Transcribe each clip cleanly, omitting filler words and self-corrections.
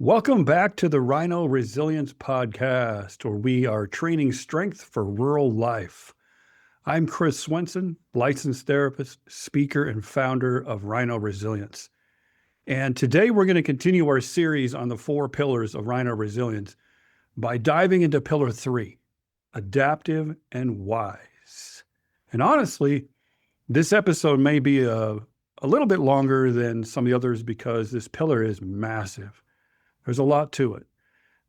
Welcome back to the Rhino Resilience Podcast, where we are training strength for rural life. I'm Chris Swenson, licensed therapist, speaker, and founder of Rhino Resilience. And today we're going to continue our series on the 4 pillars of Rhino Resilience by diving into pillar 3, adaptive and wise. And honestly, this episode may be a little bit longer than some of the others because this pillar is massive. There's a lot to it.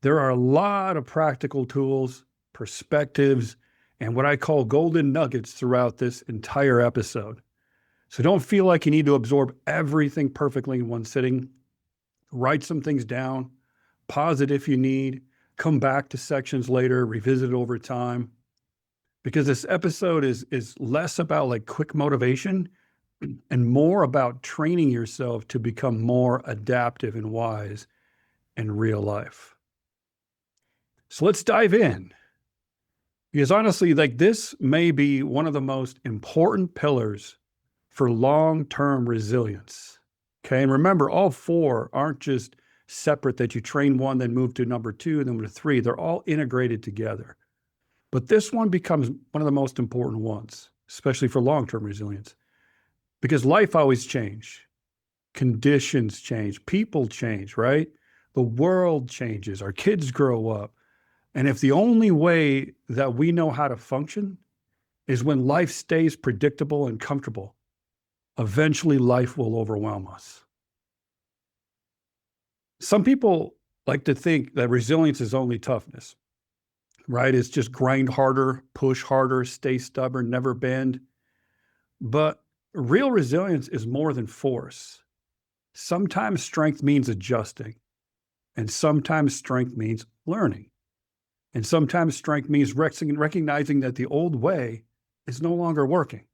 There are a lot of practical tools, perspectives, and what I call golden nuggets throughout this entire episode. So don't feel like you need to absorb everything perfectly in one sitting. Write some things down, pause it if you need, come back to sections later, revisit it over time. Because this episode is less about like quick motivation and more about training yourself to become more adaptive and wise in real life. So let's dive in. Because honestly, like this may be one of the most important pillars for long-term resilience. Okay. And remember, all 4 aren't just separate that you train one, then move to number 2, and then number 3. They're all integrated together. But this one becomes one of the most important ones, especially for long-term resilience, because life always changes. Conditions change, people change, right? The world changes, our kids grow up. And if the only way that we know how to function is when life stays predictable and comfortable, eventually life will overwhelm us. Some people like to think that resilience is only toughness, right? It's just grind harder, push harder, stay stubborn, never bend. But real resilience is more than force. Sometimes strength means adjusting. And sometimes strength means learning. And sometimes strength means recognizing that the old way is no longer working.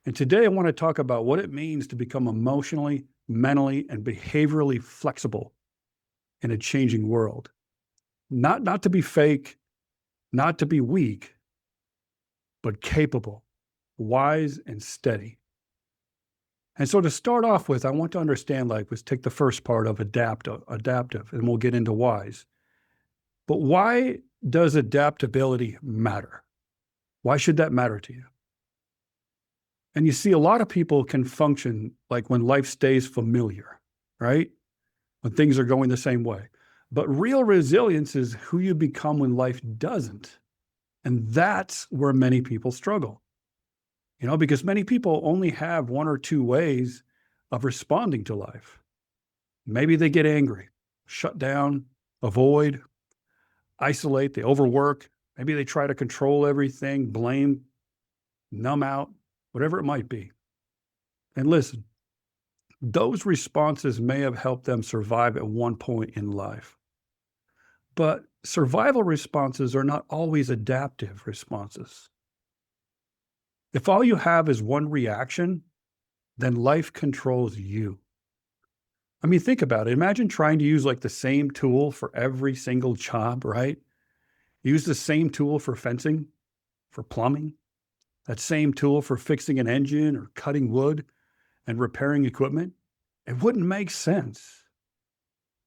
And today I want to talk about what it means to become emotionally, mentally, and behaviorally flexible in a changing world. Not to be fake, not to be weak, but capable, wise, and steady. And so to start off with, I want to understand, let's take the first part of adaptive, and we'll get into wise. But why does adaptability matter? Why should that matter to you? And you see, a lot of people can function like when life stays familiar, right? When things are going the same way. But real resilience is who you become when life doesn't. And that's where many people struggle. Because many people only have 1 or 2 ways of responding to life. Maybe they get angry, shut down, avoid, isolate, they overwork. Maybe they try to control everything, blame, numb out, whatever it might be. And listen, those responses may have helped them survive at one point in life. But survival responses are not always adaptive responses. If all you have is one reaction, then life controls you. I mean, think about it. Imagine trying to use the same tool for every single job, right? Use the same tool for fencing, for plumbing, that same tool for fixing an engine or cutting wood and repairing equipment. It wouldn't make sense.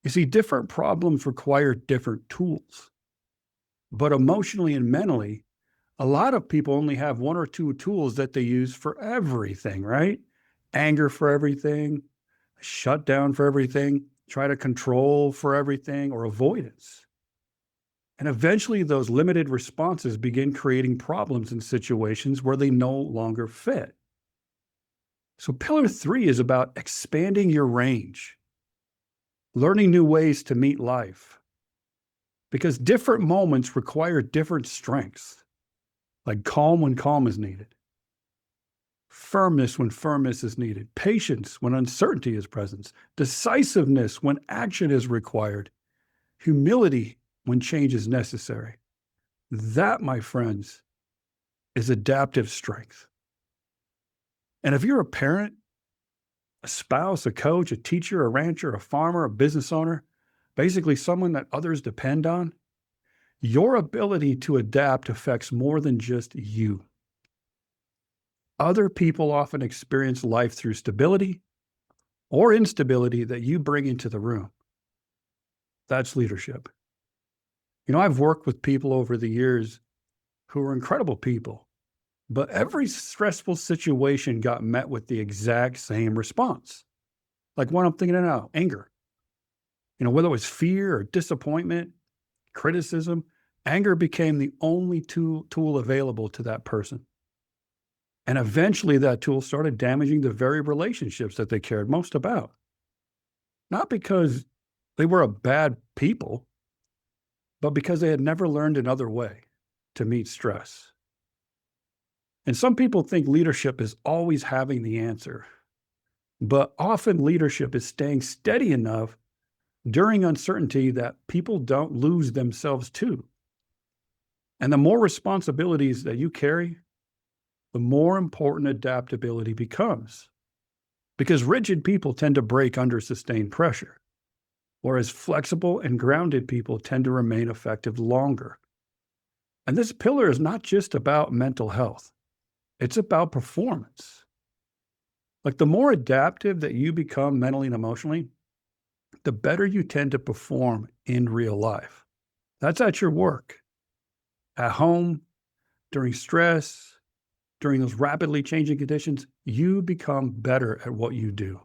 You see, different problems require different tools. But emotionally and mentally, a lot of people only have 1 or 2 tools that they use for everything, right? Anger for everything, shut down for everything, try to control for everything, or avoidance. And eventually those limited responses begin creating problems in situations where they no longer fit. So pillar 3 is about expanding your range, learning new ways to meet life, because different moments require different strengths. Like calm when calm is needed, firmness when firmness is needed, patience when uncertainty is present, decisiveness when action is required, humility when change is necessary. That, my friends, is adaptive strength. And if you're a parent, a spouse, a coach, a teacher, a rancher, a farmer, a business owner, basically someone that others depend on, your ability to adapt affects more than just you. Other people often experience life through stability or instability that you bring into the room. That's leadership. I've worked with people over the years who are incredible people, but every stressful situation got met with the exact same response. Like what I'm thinking of now, anger. Whether it was fear or disappointment, criticism, anger became the only tool available to that person. And eventually that tool started damaging the very relationships that they cared most about. Not because they were a bad people, but because they had never learned another way to meet stress. And some people think leadership is always having the answer, but often leadership is staying steady enough during uncertainty that people don't lose themselves too. And the more responsibilities that you carry, the more important adaptability becomes. Because rigid people tend to break under sustained pressure, whereas flexible and grounded people tend to remain effective longer. And this pillar is not just about mental health, it's about performance. Like the more adaptive that you become mentally and emotionally, the better you tend to perform in real life. That's at your work, at home, during stress, during those rapidly changing conditions, you become better at what you do.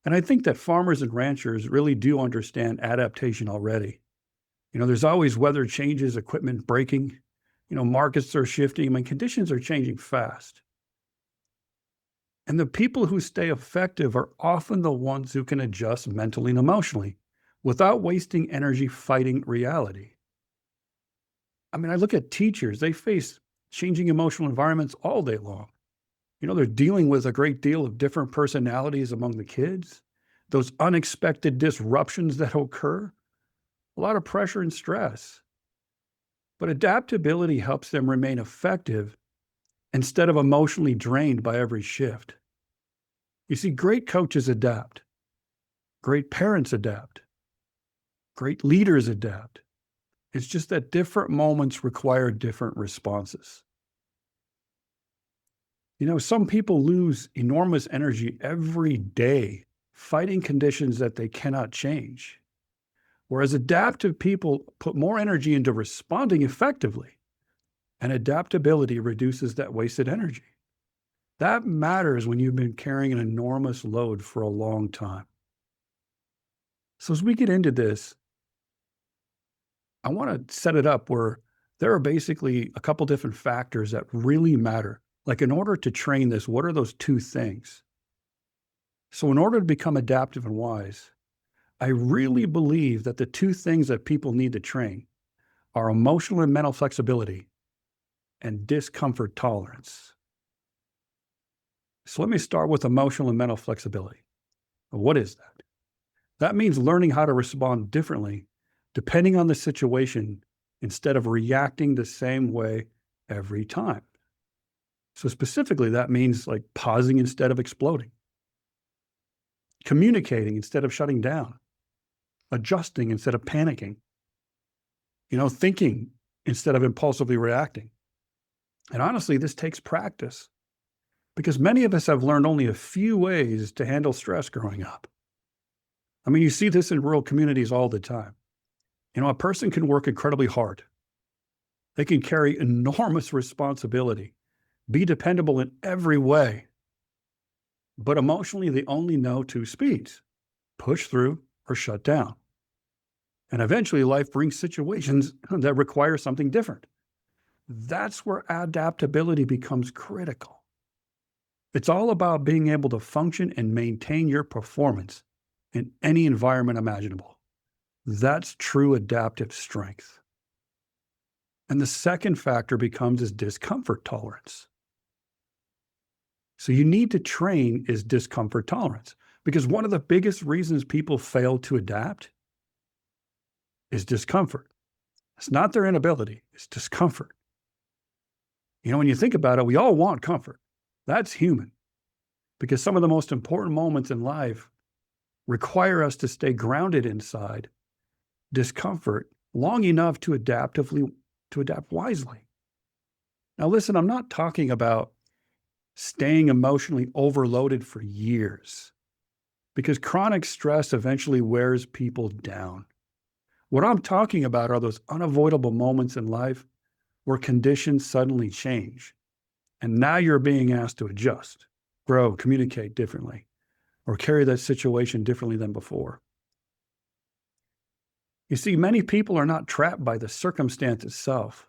And I think that farmers and ranchers really do understand adaptation already. There's always weather changes, equipment breaking, markets are shifting, conditions are changing fast. And the people who stay effective are often the ones who can adjust mentally and emotionally without wasting energy fighting reality. I look at teachers, they face changing emotional environments all day long. They're dealing with a great deal of different personalities among the kids, those unexpected disruptions that occur, a lot of pressure and stress. But adaptability helps them remain effective instead of emotionally drained by every shift. You see, great coaches adapt, great parents adapt, great leaders adapt. It's just that different moments require different responses. Some people lose enormous energy every day fighting conditions that they cannot change, whereas adaptive people put more energy into responding effectively, and adaptability reduces that wasted energy. That matters when you've been carrying an enormous load for a long time. So as we get into this, I want to set it up where there are basically a couple different factors that really matter. Like in order to train this, what are those two things? So in order to become adaptive and wise, I really believe that the two things that people need to train are emotional and mental flexibility and discomfort tolerance. So let me start with emotional and mental flexibility. What is that? That means learning how to respond differently depending on the situation instead of reacting the same way every time. So specifically, that means like pausing instead of exploding, communicating instead of shutting down, adjusting instead of panicking, thinking instead of impulsively reacting. And honestly, this takes practice because many of us have learned only a few ways to handle stress growing up. You see this in rural communities all the time. A person can work incredibly hard. They can carry enormous responsibility, be dependable in every way. But emotionally, they only know two speeds: push through or shut down. And eventually, life brings situations that require something different. That's where adaptability becomes critical. It's all about being able to function and maintain your performance in any environment imaginable. That's true adaptive strength. And the second factor becomes is discomfort tolerance. So you need to train is discomfort tolerance, because one of the biggest reasons people fail to adapt is discomfort. It's not their inability, it's discomfort. When you think about it, we all want comfort. That's human, because some of the most important moments in life require us to stay grounded inside discomfort long enough to adapt wisely. Now listen, I'm not talking about staying emotionally overloaded for years. because chronic stress eventually wears people down. What I'm talking about are those unavoidable moments in life where conditions suddenly change. And now you're being asked to adjust, grow, communicate differently, or carry that situation differently than before. You see, many people are not trapped by the circumstance itself.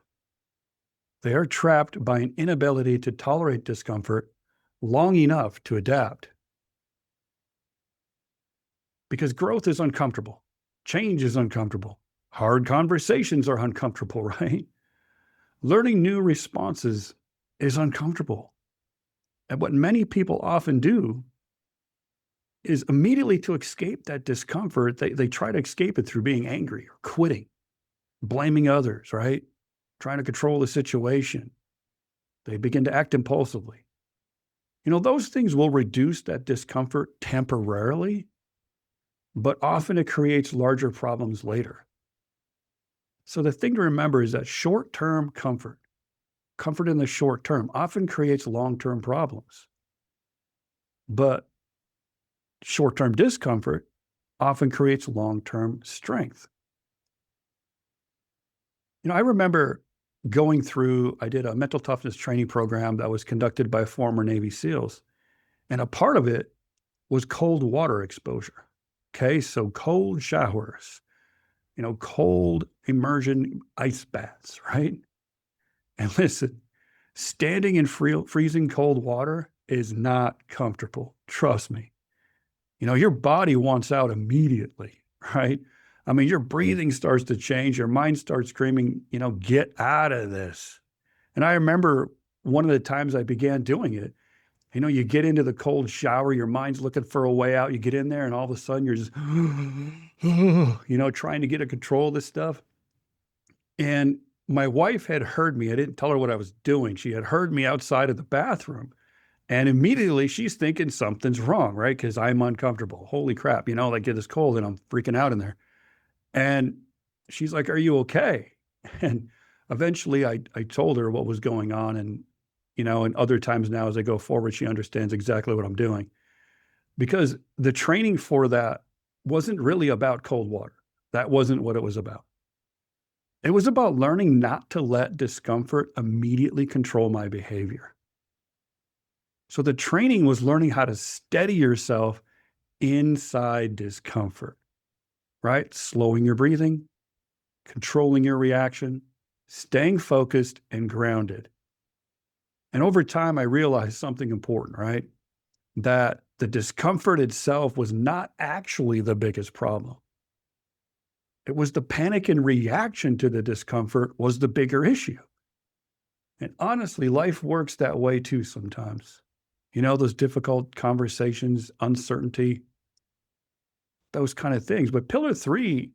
They are trapped by an inability to tolerate discomfort long enough to adapt. Because growth is uncomfortable, change is uncomfortable, hard conversations are uncomfortable, right? Learning new responses is uncomfortable. And what many people often do is immediately to escape that discomfort, they try to escape it through being angry or quitting, blaming others, right? Trying to control the situation. They begin to act impulsively. Those things will reduce that discomfort temporarily, but often it creates larger problems later. So the thing to remember is that short-term comfort in the short term often creates long-term problems. But short-term discomfort often creates long-term strength. I remember I did a mental toughness training program that was conducted by former Navy SEALs. And a part of it was cold water exposure. Okay, so cold showers, cold immersion ice baths, right? And listen, standing in freezing cold water is not comfortable. Trust me. Your body wants out immediately, right? I mean, your breathing starts to change. Your mind starts screaming, get out of this. And I remember one of the times I began doing it, you get into the cold shower, your mind's looking for a way out. You get in there and all of a sudden you're just, trying to get a control of this stuff. And my wife had heard me. I didn't tell her what I was doing. She had heard me outside of the bathroom. And immediately she's thinking something's wrong, right? Because I'm uncomfortable. Holy crap, like it is cold and I'm freaking out in there. And she's like, are you okay? And eventually I told her what was going on. And other times now as I go forward, she understands exactly what I'm doing. Because the training for that wasn't really about cold water. That wasn't what it was about. It was about learning not to let discomfort immediately control my behavior. So the training was learning how to steady yourself inside discomfort, right? Slowing your breathing, controlling your reaction, staying focused and grounded. And over time, I realized something important, right? That the discomfort itself was not actually the biggest problem. It was the panic and reaction to the discomfort was the bigger issue. And honestly, life works that way too sometimes. Those difficult conversations, uncertainty, those kind of things. But pillar 3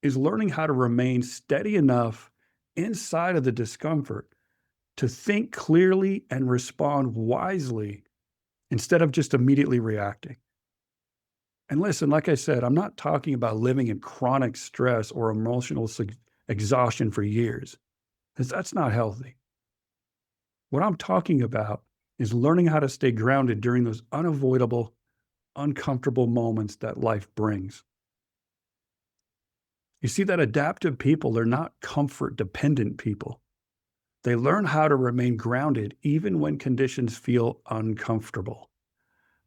is learning how to remain steady enough inside of the discomfort to think clearly and respond wisely instead of just immediately reacting. And listen, like I said, I'm not talking about living in chronic stress or emotional exhaustion for years, because that's not healthy. What I'm talking about is learning how to stay grounded during those unavoidable, uncomfortable moments that life brings. You see, that adaptive people, they're not comfort dependent people. They learn how to remain grounded even when conditions feel uncomfortable.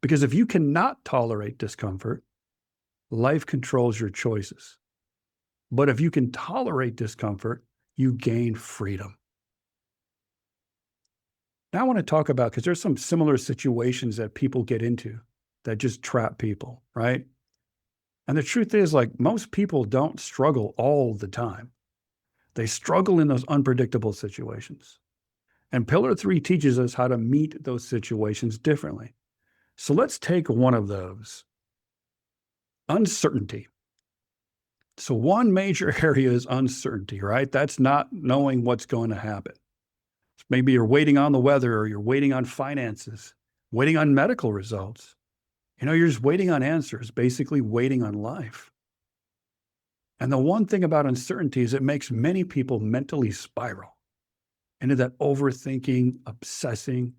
Because if you cannot tolerate discomfort, life controls your choices. But if you can tolerate discomfort, you gain freedom. Now I want to talk about, because there's some similar situations that people get into that just trap people, right? And the truth is, like, most people don't struggle all the time. They struggle in those unpredictable situations. And pillar 3 teaches us how to meet those situations differently. So let's take one of those. Uncertainty. So one major area is uncertainty, right? That's not knowing what's going to happen. Maybe you're waiting on the weather, or you're waiting on finances, waiting on medical results. You're just waiting on answers, basically waiting on life. And the one thing about uncertainty is it makes many people mentally spiral into that overthinking, obsessing,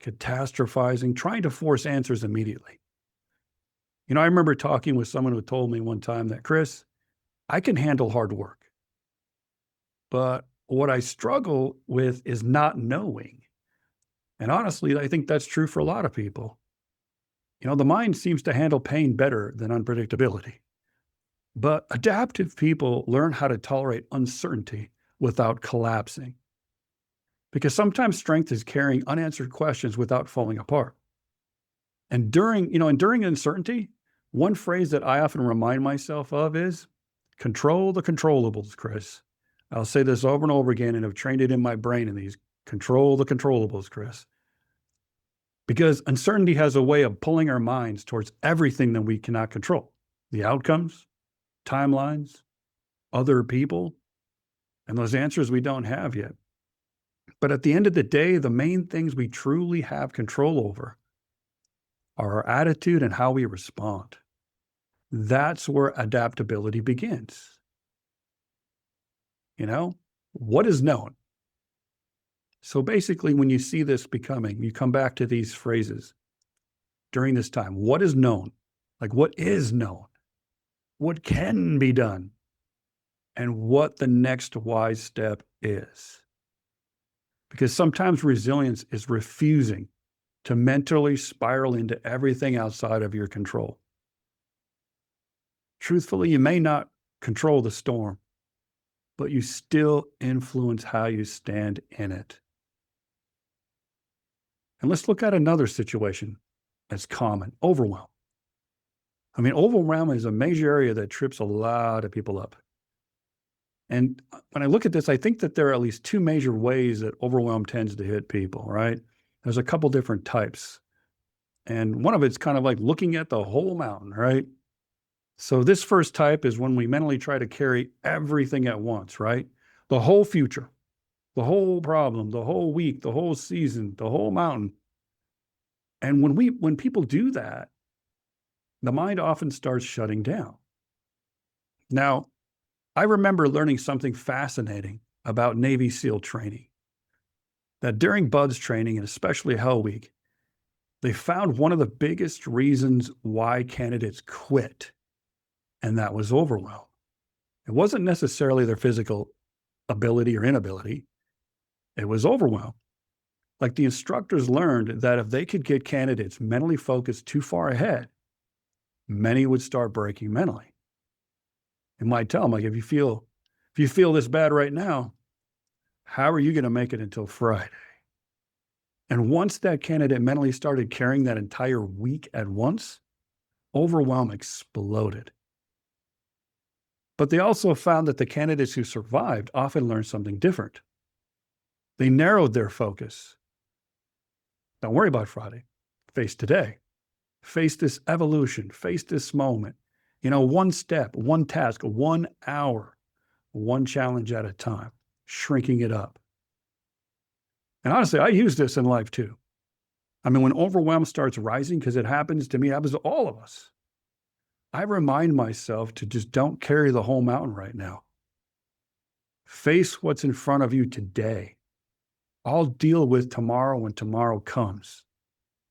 catastrophizing, trying to force answers immediately. I remember talking with someone who told me one time that, Chris, I can handle hard work, but what I struggle with is not knowing. And honestly, I think that's true for a lot of people. The mind seems to handle pain better than unpredictability. But adaptive people learn how to tolerate uncertainty without collapsing. Because sometimes strength is carrying unanswered questions without falling apart. And during uncertainty, one phrase that I often remind myself of is control the controllables, Chris. I'll say this over and over again and have trained it in my brain in these control the controllables, Chris. Because uncertainty has a way of pulling our minds towards everything that we cannot control. The outcomes, timelines, other people, and those answers we don't have yet. But at the end of the day, the main things we truly have control over are our attitude and how we respond. That's where adaptability begins. What is known? So basically, when you see this becoming, you come back to these phrases during this time. What is known? Like, what is known? What can be done? And what the next wise step is. Because sometimes resilience is refusing to mentally spiral into everything outside of your control. Truthfully, you may not control the storm, but you still influence how you stand in it. And let's look at another situation that's common: overwhelm. Overwhelm is a major area that trips a lot of people up. And when I look at this, I think that there are at least two major ways that overwhelm tends to hit people, right? There's a couple different types. And one of it's kind of like looking at the whole mountain, right? So this first type is when we mentally try to carry everything at once, right? The whole future, the whole problem, the whole week, the whole season, the whole mountain. And when people do that, the mind often starts shutting down. Now, I remember learning something fascinating about Navy SEAL training. That during BUDS training, and especially Hell Week, they found one of the biggest reasons why candidates quit, and that was overwhelm. It wasn't necessarily their physical ability or inability. It was overwhelm. Like, the instructors learned that if they could get candidates mentally focused too far ahead, many would start breaking mentally. It might tell them, like, if you feel this bad right now, how are you going to make it until Friday? And once that candidate mentally started carrying that entire week at once, overwhelm exploded. But they also found that the candidates who survived often learned something different. They narrowed their focus. Don't worry about Friday. Face today. Face this evolution. Face this moment. One step, one task, 1 hour, one challenge at a time, shrinking it up. And honestly, I use this in life too. When overwhelm starts rising, because it happens to me, it happens to all of us, I remind myself to just don't carry the whole mountain right now. Face what's in front of you today. I'll deal with tomorrow when tomorrow comes.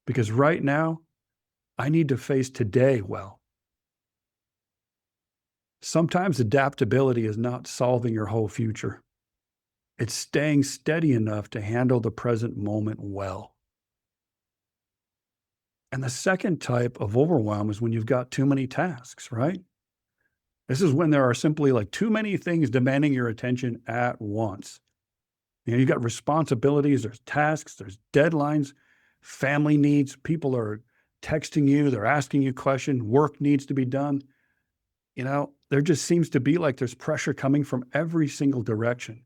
Because right now, I need to face today well. Sometimes adaptability is not solving your whole future. It's staying steady enough to handle the present moment well. And the second type of overwhelm is when you've got too many tasks, right? This is when there are simply like too many things demanding your attention at once. You've got responsibilities, there's tasks, there's deadlines, family needs, people are texting you, they're asking you questions, work needs to be done. There just seems to be like there's pressure coming from every single direction.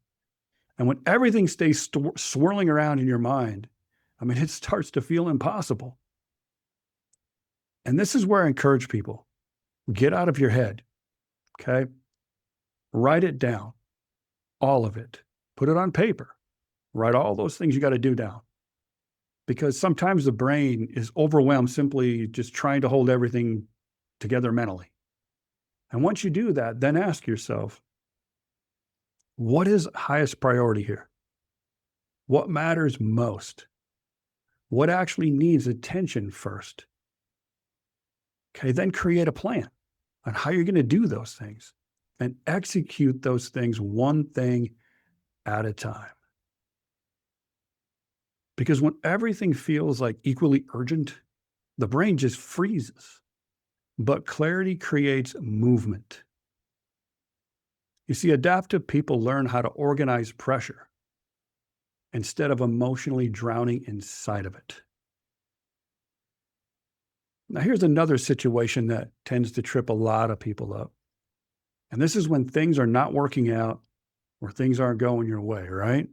And when everything stays swirling around in your mind, it starts to feel impossible. And this is where I encourage people, get out of your head, okay? Write it down, all of it. Put it on paper. Write all those things you got to do down. Because sometimes the brain is overwhelmed simply just trying to hold everything together mentally. And once you do that, then ask yourself, what is highest priority here? What matters most? What actually needs attention first? Okay, then create a plan on how you're going to do those things and execute those things one thing at a time. Because when everything feels like equally urgent, the brain just freezes. But clarity creates movement. You see, adaptive people learn how to organize pressure instead of emotionally drowning inside of it. Now, here's another situation that tends to trip a lot of people up. And this is when things are not working out or things aren't going your way, right?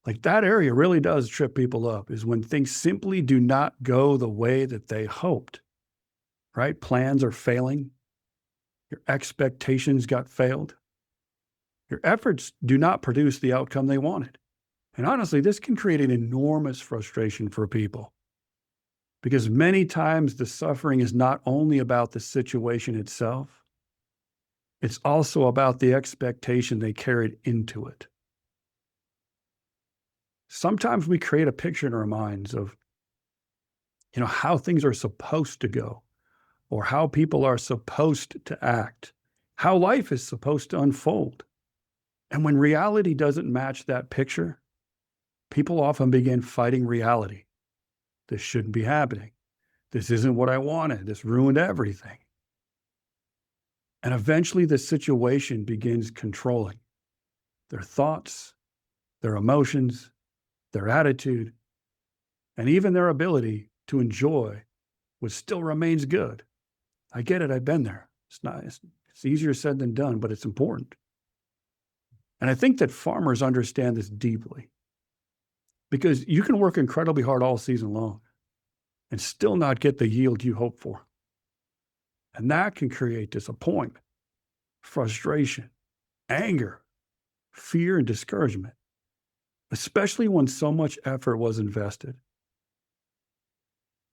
Like that area really does trip people up, is when things simply do not go the way that they hoped, right? Plans are failing. Your expectations got failed. Your efforts do not produce the outcome they wanted. And honestly, this can create an enormous frustration for people because many times the suffering is not only about the situation itself, it's also about the expectation they carried into it. Sometimes we create a picture in our minds of, how things are supposed to go or how people are supposed to act, how life is supposed to unfold. And when reality doesn't match that picture, people often begin fighting reality. This shouldn't be happening. This isn't what I wanted. This ruined everything. And eventually the situation begins controlling their thoughts, their emotions, their attitude, and even their ability to enjoy what still remains good. I get it. I've been there. It's easier said than done, but it's important. And I think that farmers understand this deeply because you can work incredibly hard all season long and still not get the yield you hope for. And that can create disappointment, frustration, anger, fear, and discouragement, especially when so much effort was invested.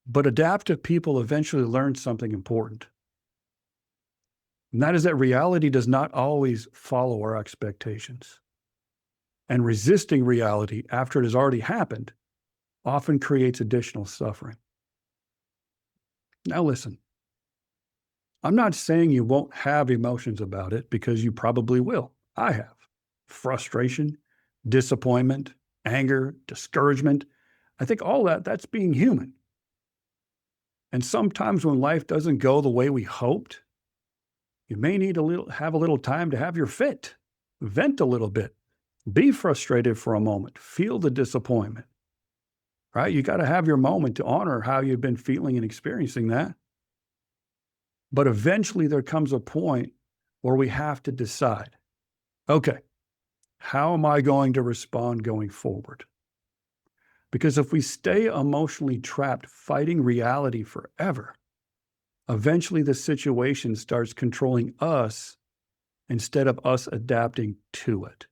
But adaptive people eventually learn something important. And that is that reality does not always follow our expectations. And resisting reality after it has already happened often creates additional suffering. Now listen, I'm not saying you won't have emotions about it because you probably will. I have. Frustration, disappointment, anger, discouragement. I think all that's being human. And sometimes when life doesn't go the way we hoped, you may need have a little time to have your fit, vent a little bit, be frustrated for a moment, feel the disappointment, right? You got to have your moment to honor how you've been feeling and experiencing that. But eventually there comes a point where we have to decide, okay, how am I going to respond going forward? Because if we stay emotionally trapped fighting reality forever, eventually the situation starts controlling us instead of us adapting to it.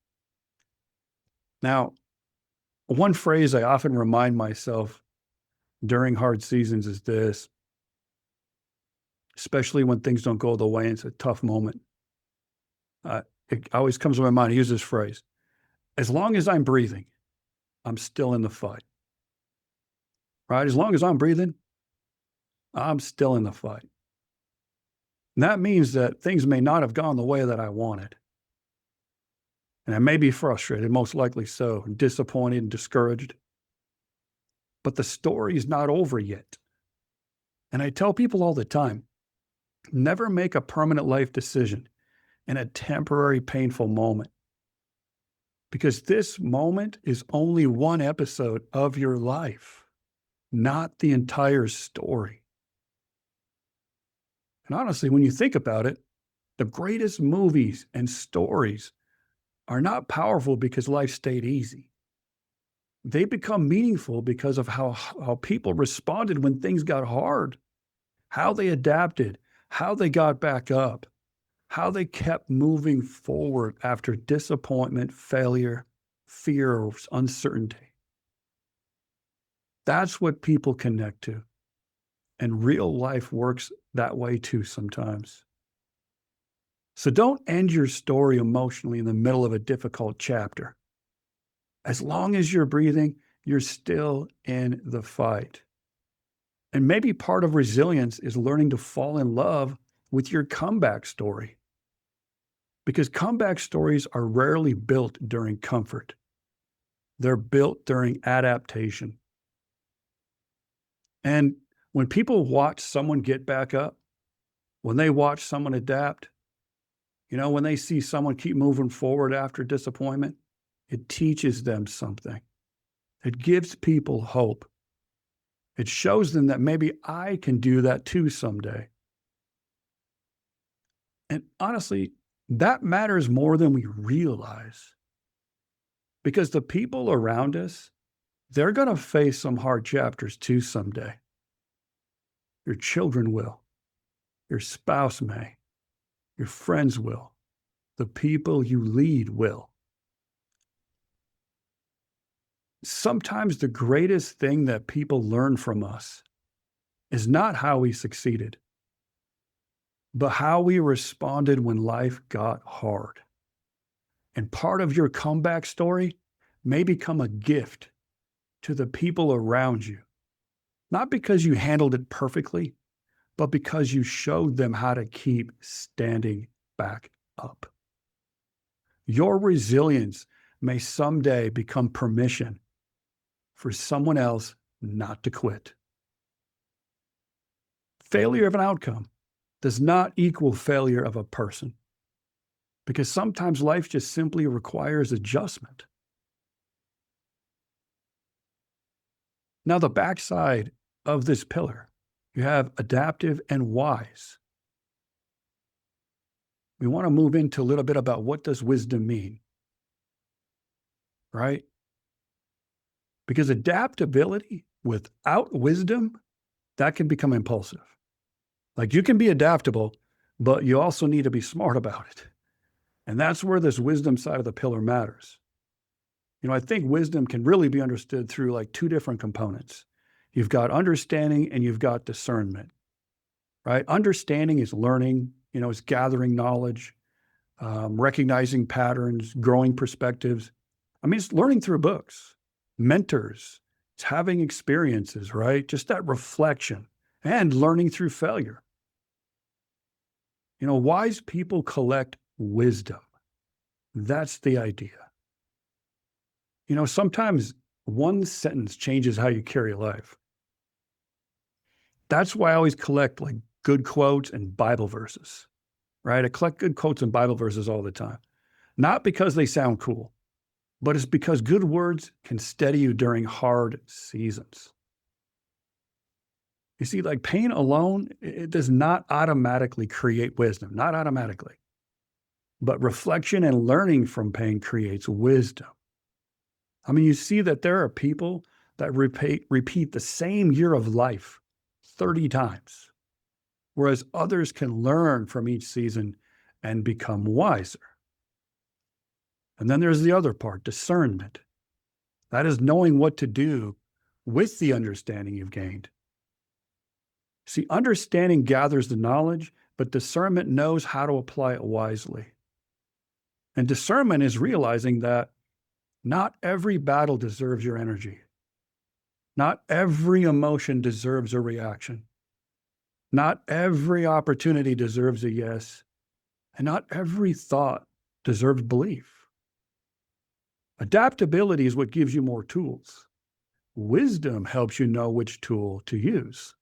Now, one phrase I often remind myself during hard seasons is this, especially when things don't go the way and it's a tough moment. It always comes to my mind. I use this phrase: as long as I'm breathing, I'm still in the fight. Right? As long as I'm breathing, I'm still in the fight. And that means that things may not have gone the way that I wanted. And I may be frustrated, most likely so, and disappointed and discouraged. But the story is not over yet. And I tell people all the time, never make a permanent life decision in a temporary painful moment. Because this moment is only one episode of your life, not the entire story. And honestly, when you think about it, the greatest movies and stories are not powerful because life stayed easy. They become meaningful because of how people responded when things got hard, how they adapted, how they got back up, how they kept moving forward after disappointment, failure, fear, or uncertainty. That's what people connect to. And real life works that way too sometimes. So don't end your story emotionally in the middle of a difficult chapter. As long as you're breathing, you're still in the fight. And maybe part of resilience is learning to fall in love with your comeback story, because comeback stories are rarely built during comfort. They're built during adaptation. And when people watch someone get back up, when they watch someone adapt, when they see someone keep moving forward after disappointment, it teaches them something. It gives people hope. It shows them that maybe I can do that too someday. And honestly, that matters more than we realize, because the people around us, they're going to face some hard chapters too someday. Your children will. Your spouse may. Your friends will. The people you lead will. Sometimes the greatest thing that people learn from us is not how we succeeded, but how we responded when life got hard. And part of your comeback story may become a gift to the people around you, not because you handled it perfectly, but because you showed them how to keep standing back up. Your resilience may someday become permission for someone else not to quit. Failure of an outcome does not equal failure of a person, because sometimes life just simply requires adjustment. Now, the backside of this pillar, you have adaptive and wise. We want to move into a little bit about what does wisdom mean, right? Because adaptability without wisdom, that can become impulsive. Like, you can be adaptable, but you also need to be smart about it. And that's where this wisdom side of the pillar matters. I think wisdom can really be understood through like two different components. You've got understanding and you've got discernment, right? Understanding is learning, it's gathering knowledge, recognizing patterns, growing perspectives. It's learning through books, mentors, it's having experiences, right? Just that reflection and learning through failure. Wise people collect wisdom. That's the idea. Sometimes one sentence changes how you carry life. That's why I always collect like good quotes and Bible verses, right? I collect good quotes and Bible verses all the time. Not because they sound cool, but it's because good words can steady you during hard seasons. You see, like pain alone, it does not automatically create wisdom, not automatically. But reflection and learning from pain creates wisdom. You see that there are people that repeat the same year of life 30 times, whereas others can learn from each season and become wiser. And then there's the other part, discernment. That is knowing what to do with the understanding you've gained. See, understanding gathers the knowledge, but discernment knows how to apply it wisely. And discernment is realizing that not every battle deserves your energy. Not every emotion deserves a reaction. Not every opportunity deserves a yes. And not every thought deserves belief. Adaptability is what gives you more tools. Wisdom helps you know which tool to use.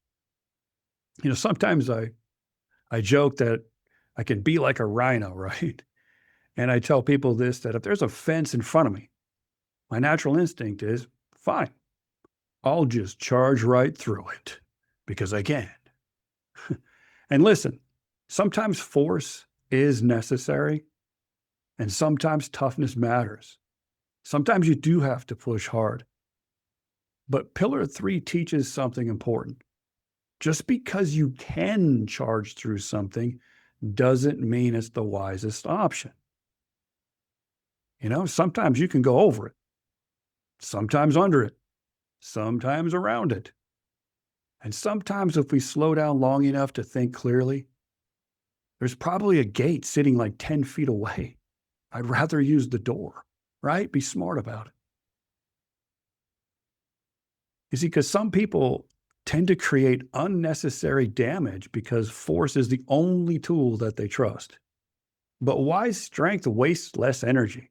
Sometimes I joke that I can be like a rhino, right? And I tell people this, that if there's a fence in front of me, my natural instinct is, fine, I'll just charge right through it because I can. And listen, sometimes force is necessary and sometimes toughness matters. Sometimes you do have to push hard. But Pillar 3 teaches something important. Just because you can charge through something doesn't mean it's the wisest option. Sometimes you can go over it, sometimes under it, sometimes around it. And sometimes if we slow down long enough to think clearly, there's probably a gate sitting like 10 feet away. I'd rather use the door, right? Be smart about it. You see, because some people tend to create unnecessary damage because force is the only tool that they trust. But wise strength wastes less energy.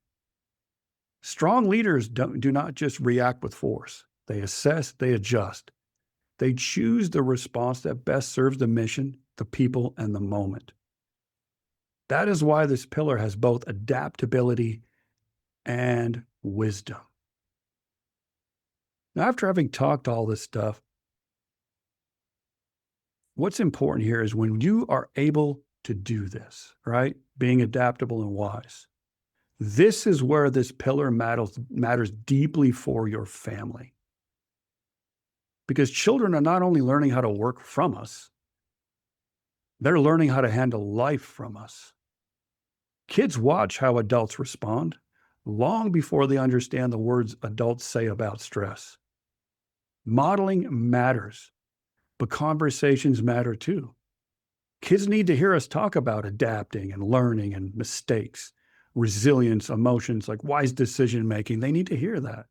Strong leaders do not just react with force. They assess, they adjust. They choose the response that best serves the mission, the people, and the moment. That is why this pillar has both adaptability and wisdom. Now, after having talked all this stuff, what's important here is when you are able to do this, right? Being adaptable and wise. This is where this pillar matters deeply for your family. Because children are not only learning how to work from us, they're learning how to handle life from us. Kids watch how adults respond long before they understand the words adults say about stress. Modeling matters, but conversations matter too. Kids need to hear us talk about adapting and learning and mistakes, resilience, emotions, like wise decision making. They need to hear that.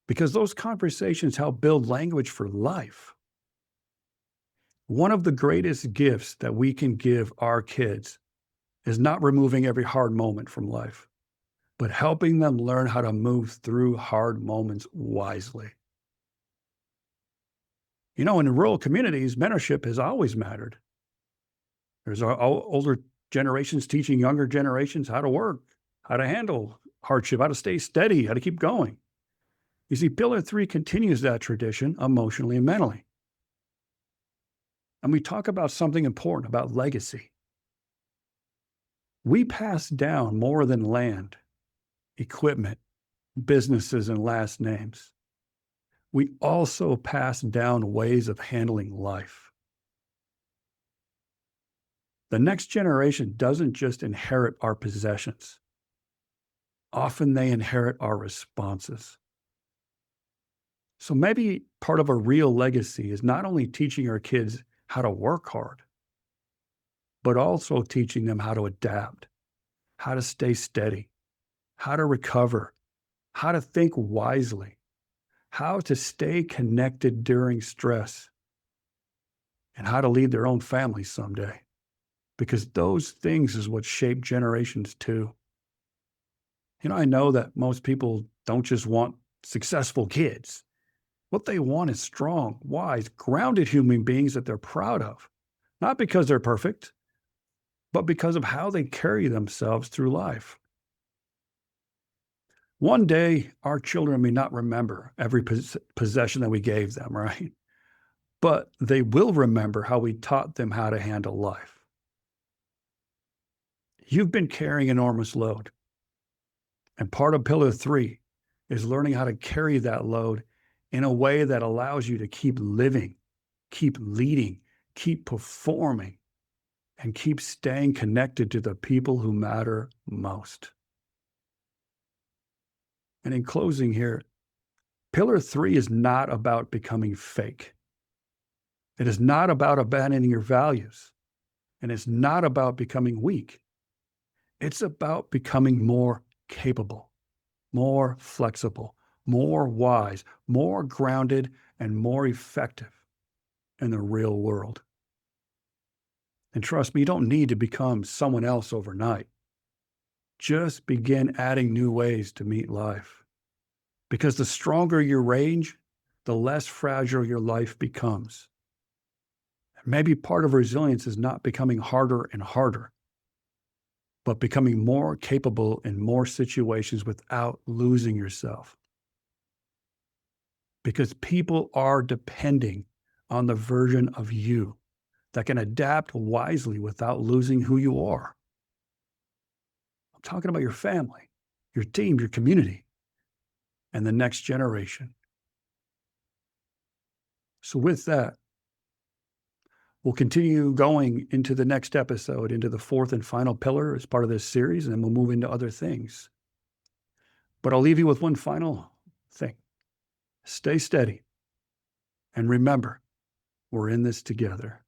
Because those conversations help build language for life. One of the greatest gifts that we can give our kids is not removing every hard moment from life, but helping them learn how to move through hard moments wisely. In rural communities, mentorship has always mattered. There's older generations teaching younger generations how to work, how to handle hardship, how to stay steady, how to keep going. You see, Pillar 3 continues that tradition emotionally and mentally. And we talk about something important about legacy. We pass down more than land, equipment, businesses, and last names. We also pass down ways of handling life. The next generation doesn't just inherit our possessions. Often they inherit our responses. So maybe part of a real legacy is not only teaching our kids how to work hard, but also teaching them how to adapt, how to stay steady, how to recover, how to think wisely, how to stay connected during stress, and how to lead their own families someday. Because those things is what shape generations too. I know that most people don't just want successful kids. What they want is strong, wise, grounded human beings that they're proud of. Not because they're perfect, but because of how they carry themselves through life. One day, our children may not remember every possession that we gave them, right? But they will remember how we taught them how to handle life. You've been carrying enormous load. And part of Pillar 3 is learning how to carry that load in a way that allows you to keep living, keep leading, keep performing, and keep staying connected to the people who matter most. And in closing here, Pillar 3 is not about becoming fake. It is not about abandoning your values. And it's not about becoming weak. It's about becoming more capable, more flexible, more wise, more grounded, and more effective in the real world. And trust me, you don't need to become someone else overnight. Just begin adding new ways to meet life. Because the stronger your range, the less fragile your life becomes. Maybe part of resilience is not becoming harder and harder, but becoming more capable in more situations without losing yourself. Because people are depending on the version of you that can adapt wisely without losing who you are. I'm talking about your family, your team, your community, and the next generation. So with that, we'll continue going into the next episode, into the fourth and final pillar as part of this series, and then we'll move into other things. But I'll leave you with one final thing. Stay steady. And remember, we're in this together.